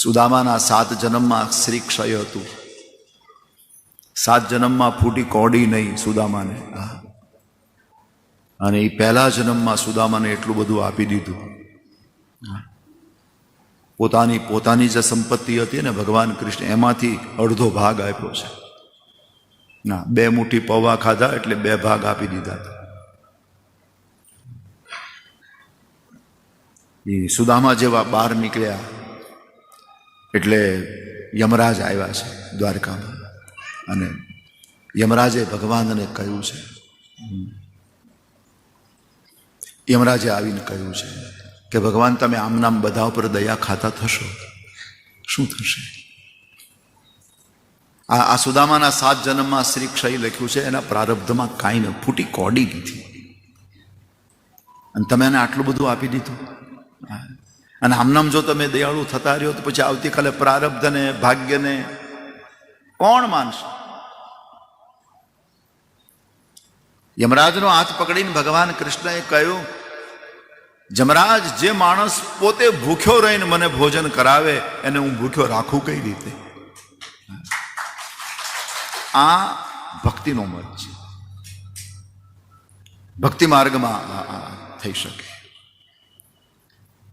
સુદામાના 7 જન્મમાં શ્રી ક્ષય હતું. 7 જન્મમાં ફૂટી કોડી નહીં સુદામાને. અને એ પહેલા જન્મમાં સુદામાને એટલું બધું આપી દીધું. પોતાની જે સંપત્તિ હતી ને ભગવાન કૃષ્ણ એમાંથી અડધો ભાગ આપ્યો છે. ના, 2 મુઠ્ઠી પૌવા ખાધા એટલે 2 ભાગ આપી દીધા. એ સુદામા જેવા બહાર નીકળ્યા એટલે યમરાજ આવ્યા છે દ્વારકામાં. અને યમરાજે ભગવાનને કહ્યું છે, યમરાજે આવીને કહ્યું છે કે ભગવાન તમે આમ નામ બધા ઉપર દયા ખાતા થશો, શું થશે? આ સુદામાના 7 જન્મમાં શ્રી ક્ષય લખ્યું છે, એના પ્રારબ્ધમાં કાંઈ ન, ફૂટી કોડી નથી. અને તમે એને આટલું બધું આપી દીધું. અને આમનામ જો તમે દયાળુ થતા રહ્યો તો પછી આવતીકાલે પ્રારબ્ધને ભાગ્યને કોણ માનશે? યમરાજનો હાથ પકડીને ભગવાન કૃષ્ણએ કહ્યું, જમરાજ, જે માણસ પોતે ભૂખ્યો રહીને મને ભોજન કરાવે એને હું ભૂખ્યો રાખું કઈ રીતે? આ ભક્તિનો મત છે. ભક્તિ માર્ગમાં થઈ શકે.